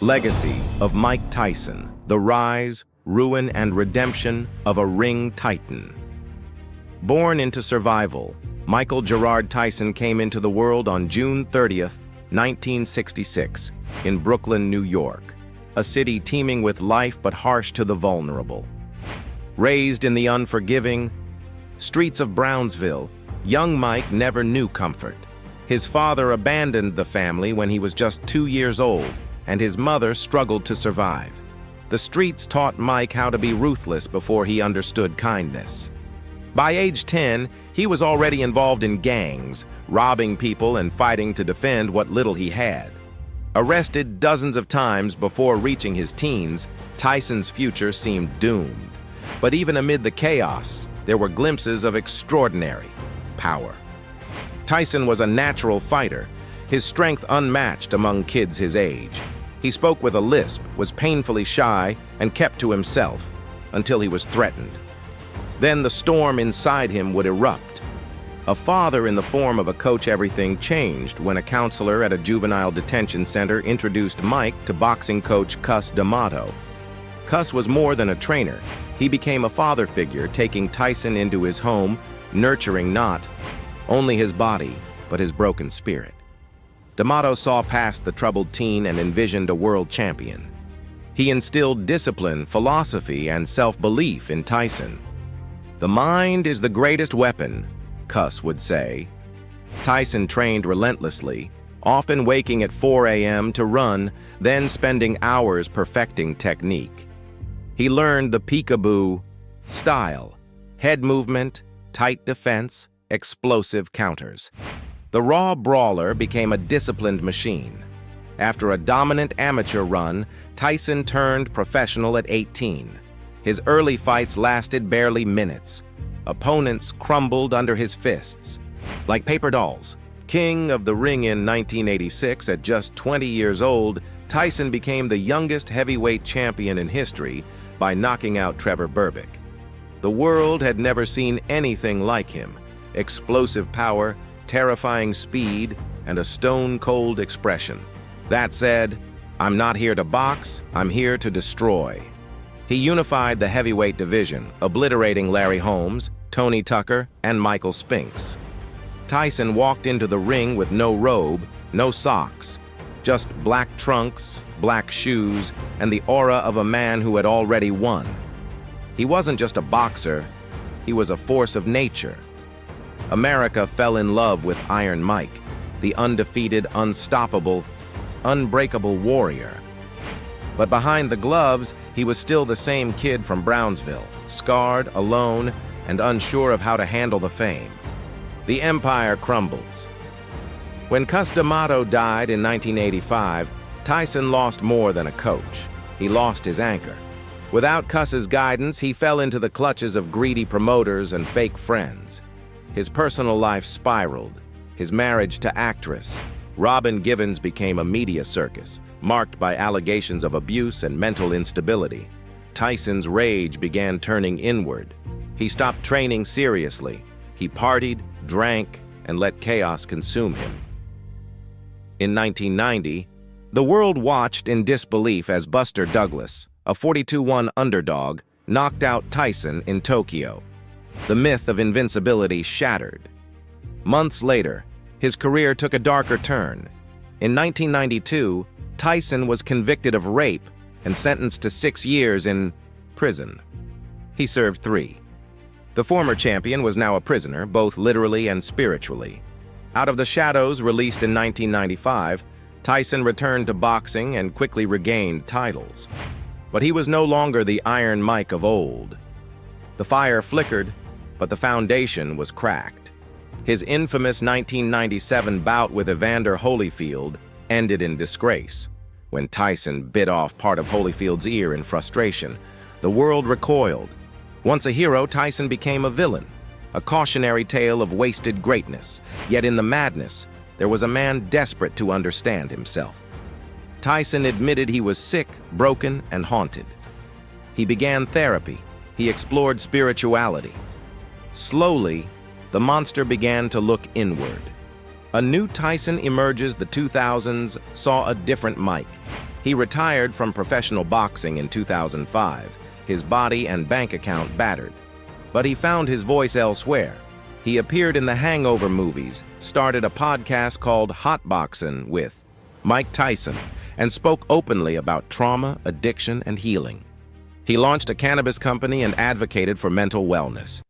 Legacy of Mike Tyson, the rise, ruin, and redemption of a ring titan. Born into survival, Michael Gerard Tyson came into the world on June 30th, 1966, in Brooklyn, New York, a city teeming with life but harsh to the vulnerable. Raised in the unforgiving streets of Brownsville, young Mike never knew comfort. His father abandoned the family when he was just 2 years old, and his mother struggled to survive. The streets taught Mike how to be ruthless before he understood kindness. By age 10, he was already involved in gangs, robbing people and fighting to defend what little he had. Arrested dozens of times before reaching his teens, Tyson's future seemed doomed. But even amid the chaos, there were glimpses of extraordinary power. Tyson was a natural fighter, his strength unmatched among kids his age. He spoke with a lisp, was painfully shy, and kept to himself until he was threatened. Then the storm inside him would erupt. A father in the form of a coach, everything changed when a counselor at a juvenile detention center introduced Mike to boxing coach Cus D'Amato. Cus was more than a trainer. He became a father figure, taking Tyson into his home, nurturing not only his body, but his broken spirit. D'Amato saw past the troubled teen and envisioned a world champion. He instilled discipline, philosophy, and self-belief in Tyson. "The mind is the greatest weapon," Cus would say. Tyson trained relentlessly, often waking at 4 a.m. to run, then spending hours perfecting technique. He learned the peekaboo style, head movement, tight defense, explosive counters. The raw brawler became a disciplined machine. After a dominant amateur run, Tyson turned professional at 18. His early fights lasted barely minutes. Opponents crumbled under his fists, like paper dolls. King of the ring in 1986, at just 20 years old, Tyson became the youngest heavyweight champion in history by knocking out Trevor Berbick. The world had never seen anything like him. Explosive power, terrifying speed, and a stone-cold expression. That said, "I'm not here to box, I'm here to destroy." He unified the heavyweight division, obliterating Larry Holmes, Tony Tucker, and Michael Spinks. Tyson walked into the ring with no robe, no socks, just black trunks, black shoes, and the aura of a man who had already won. He wasn't just a boxer, he was a force of nature. America fell in love with Iron Mike, the undefeated, unstoppable, unbreakable warrior. But behind the gloves, he was still the same kid from Brownsville, scarred, alone, and unsure of how to handle the fame. The empire crumbles. When Cus D'Amato died in 1985, Tyson lost more than a coach. He lost his anchor. Without Cus's guidance, he fell into the clutches of greedy promoters and fake friends. His personal life spiraled. His marriage to actress Robin Givens became a media circus, marked by allegations of abuse and mental instability. Tyson's rage began turning inward. He stopped training seriously. He partied, drank, and let chaos consume him. In 1990, the world watched in disbelief as Buster Douglas, a 42-1 underdog, knocked out Tyson in Tokyo. The myth of invincibility shattered. Months later, his career took a darker turn. In 1992, Tyson was convicted of rape and sentenced to 6 years in prison. He served 3. The former champion was now a prisoner, both literally and spiritually. Out of the shadows, released in 1995, Tyson returned to boxing and quickly regained titles. But he was no longer the Iron Mike of old. The fire flickered, but the foundation was cracked. His infamous 1997 bout with Evander Holyfield ended in disgrace. When Tyson bit off part of Holyfield's ear in frustration, the world recoiled. Once a hero, Tyson became a villain, a cautionary tale of wasted greatness. Yet in the madness, there was a man desperate to understand himself. Tyson admitted he was sick, broken, and haunted. He began therapy. He explored spirituality. Slowly, the monster began to look inward. A new Tyson emerges. The 2000s saw a different Mike. He retired from professional boxing in 2005, his body and bank account battered. But he found his voice elsewhere. He appeared in the Hangover movies, started a podcast called Hot Boxin' with Mike Tyson, and spoke openly about trauma, addiction, and healing. He launched a cannabis company and advocated for mental wellness.